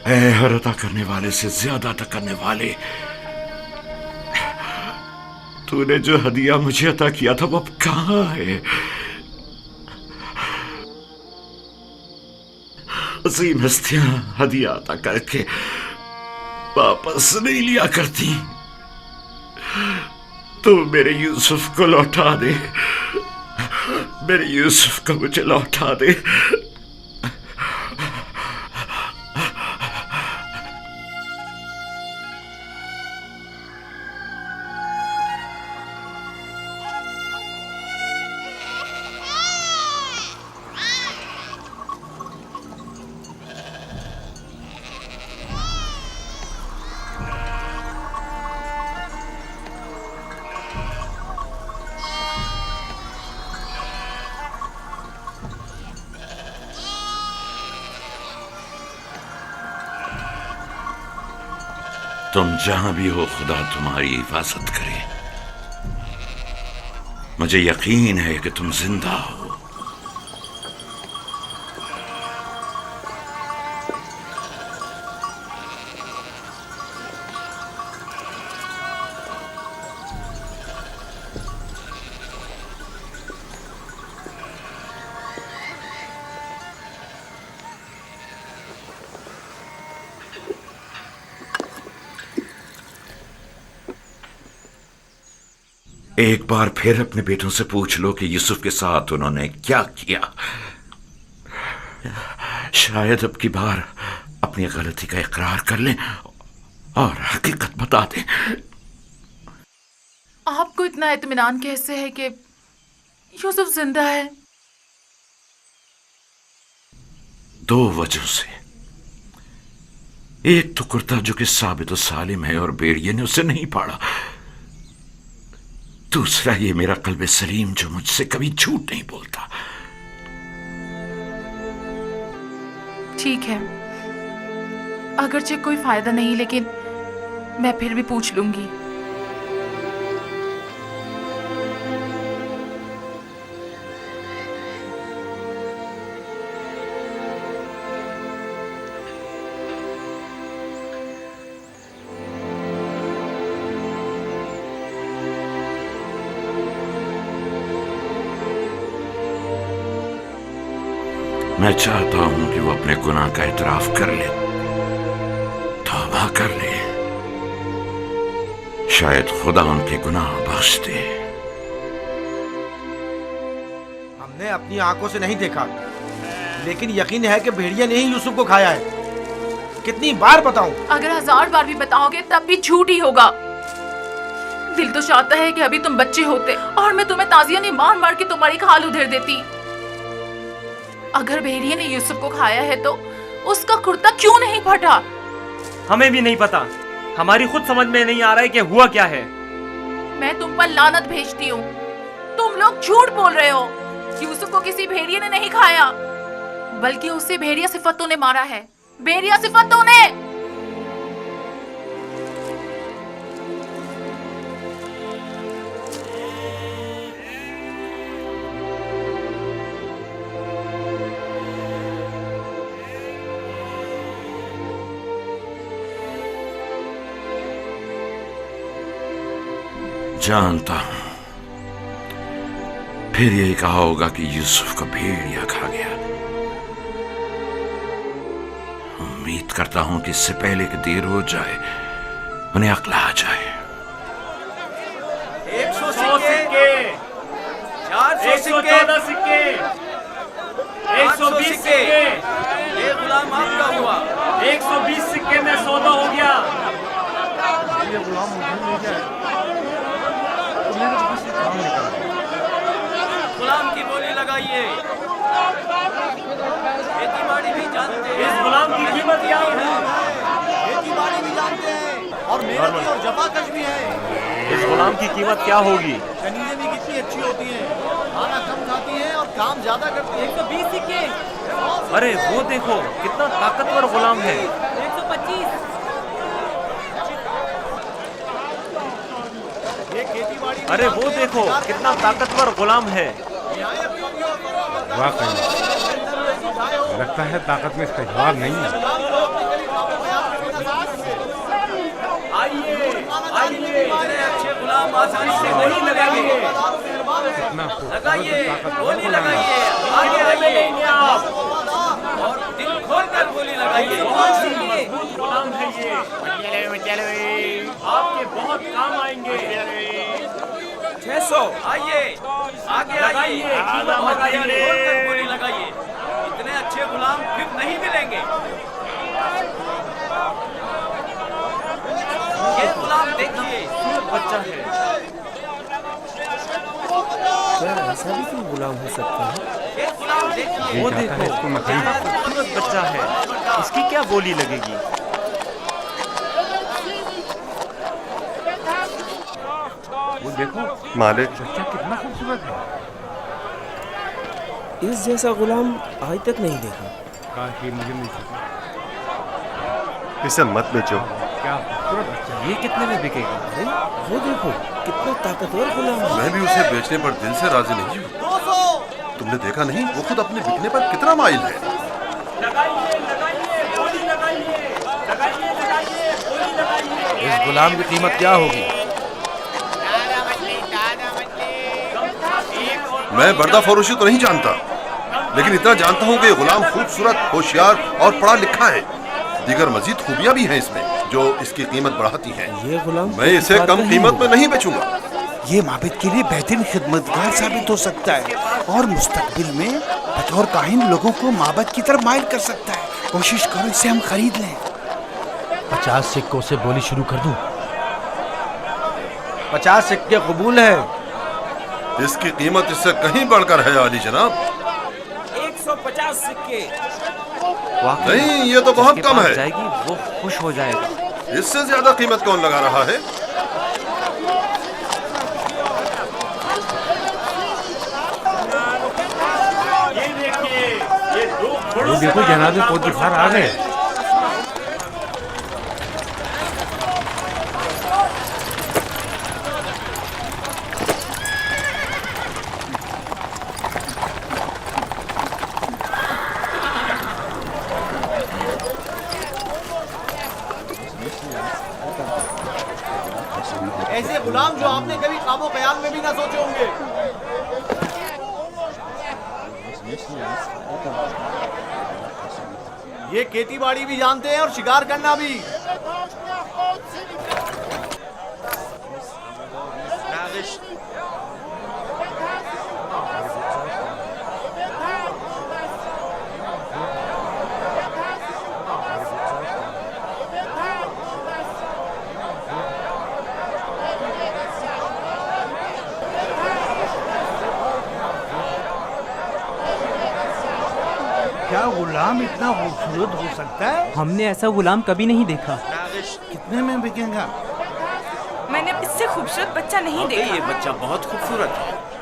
ऐ हर अता करने वाले से ज्यादा अता करने वाले, तूने जो हदिया मुझे अता किया था वो अब कहां है? अजीम हस्तियां हदिया अता करके वापस नहीं लिया करती। तू मेरे यूसुफ को लौटा दे, मेरे यूसुफ को मुझे लौटा दे। तुम जहां भी हो, खुदा तुम्हारी हिफाजत करे। मुझे यकीन है कि तुम जिंदा हो। एक बार फिर अपने बेटों से पूछ लो कि यूसुफ के साथ उन्होंने क्या किया। शायद अब की बार अपनी गलती का इकरार कर लें और हकीकत बता दें। आपको इतना इत्मीनान कैसे है कि यूसुफ जिंदा है? दो वजहों से। एक तो कुर्ता जो कि साबित और सालिम है और भेड़िए ने उसे नहीं पाड़ा। दूसरा ये मेरा कल्बे सलीम जो मुझसे कभी झूठ नहीं बोलता। ठीक है, अगरचे कोई फायदा नहीं, लेकिन मैं फिर भी पूछ लूंगी। मैं चाहता हूं कि वो अपने गुनाह का इतराफ कर ले, तौबा कर ले। शायद खुदा उनके गुनाह बख्श दे। हमने अपनी आंखों से नहीं देखा, लेकिन यकीन है कि भेड़िया ने ही यूसुफ को खाया है। कितनी बार बताऊं? अगर 1000 बार भी बताओगे तब भी झूठ ही होगा। दिल तो चाहता है कि अभी तुम बच्चे होते और मैं तुम्हें ताजियानी मार मार के तुम्हारी खाल उधेड़ देती। अगर भेड़िए ने यूसुफ को खाया है तो उसका कुर्ता क्यों नहीं फटा? हमें भी नहीं पता। हमारी खुद समझ में नहीं आ रहा है कि हुआ क्या है। मैं तुम पर लानत भेजती हूँ। तुम लोग झूठ बोल रहे हो। यूसुफ को किसी भेड़िए ने नहीं खाया, बल्कि उसे भेड़िया सिफतों ने मारा है। भेड़िया सिफतों ने। जानता हूं फिर यही कहा होगा कि यूसुफ को भेड़िया खा गया। उम्मीद करता हूं कि इससे पहले कि देर हो जाए उन्हें अक्ल आ जाए। 100 सिक्के, 400 सिक्के, 114 सिक्के, 120 सिक्के। ये गुलाम आपका हुआ। 120 सिक्के में सौदा हो गया। ये गुलाम मुझे ले जाए। गुलाम की बोली लगाइए। खेती बाड़ी भी जानते हैं। इस गुलाम की कीमत क्या है? खेती बाड़ी भी जानते हैं और मेहनती और जफाकश भी है। इस गुलाम की कीमत क्या होगी? कनीज़ें भी कितनी अच्छी होती हैं, खाना कम खाती हैं और काम ज्यादा करती हैं। 120 सिक्के। अरे वो देखो कितना ताकतवर गुलाम है। 125। अरे वो देखो कितना ताकतवर गुलाम है। वाकई लगता है ताकत में इसका जवाब नहीं है। आसानी से गोली लगाइए, लगाइए, गोली लगाइए, आगे आइए और दिल खोलकर गोली लगाइए। गुलाम है ये, आपके बहुत काम आएंगे। 600 आइए, आगे आइए, खोलकर गोली लगाइए। इतने अच्छे गुलाम फिर नहीं मिलेंगे। ये गुलाम देखिए, बच्चा है। क्या ऐसा भी कोई गुलाम हो सकता है? ये गुलाम देखिए, वो देखो, कितना खूबसूरत बच्चा है। इसकी क्या बोली लगेगी? वो देखो, मालिक, बच्चा कितना खूबसूरत है। इस जैसा गुलाम आज तक नहीं देखा। काश ये मुझे मिल सके। इसे मत बेचो। क्या खूबसूरत बच्चा, ये कितने में बिकेगा? अरे वो देखो कितना ताकतवर गुलाम है। मैं भी उसे बेचने पर दिल से राजी नहीं हूँ। 200 तुमने देखा नहीं, वो खुद अपने बिकने पर कितना माइल है। लगाइए, लगाइए, गोली लगाइए, लगाइए, लगाइए, गोली लगाइए। इस गुलाम की कीमत क्या होगी? मैं बर्दा फरोशी तो नहीं जानता, लेकिन इतना जानता हूँ कि ये गुलाम खूबसूरत, होशियार और पढ़ा लिखा है। दीगर मजीद खूबियाँ भी हैं इसमें जो इसकी कीमत बढ़ाती हैं। ये गुलाम मैं इसे कम कीमत में नहीं बेचूंगा। ये माबिद के लिए बेहतरीन खिदमतगार साबित हो सकता है और मुस्तकबिल में बतौर काहिन लोगों को माबद की तरफ माइल कर सकता है। कोशिश करो इसे हम खरीद लें। 50 सिक्कों से बोली शुरू कर दूं? 50 सिक्के कबूल है। इसकी कीमत इससे कहीं बढ़कर है आली जनाब। 150 सिक्के। नहीं, ये तो बहुत कम है। जाएगी, वो खुश हो जाएगा। इससे ज्यादा कीमत कौन लगा रहा है? ये देखिए, ये दो देखो जनाब पोतीफार आ गए। ऐसे गुलाम जो आपने कभी ख्वाबो ख्याल में भी ना सोचे होंगे। ये खेती बाड़ी भी जानते हैं और शिकार करना भी। क्या गुलाम इतना खूबसूरत हो सकता है? हमने ऐसा गुलाम कभी नहीं देखा। कितने में बिकेगा? मैंने इससे खूबसूरत बच्चा नहीं देखा। ये बच्चा बहुत खूबसूरत है।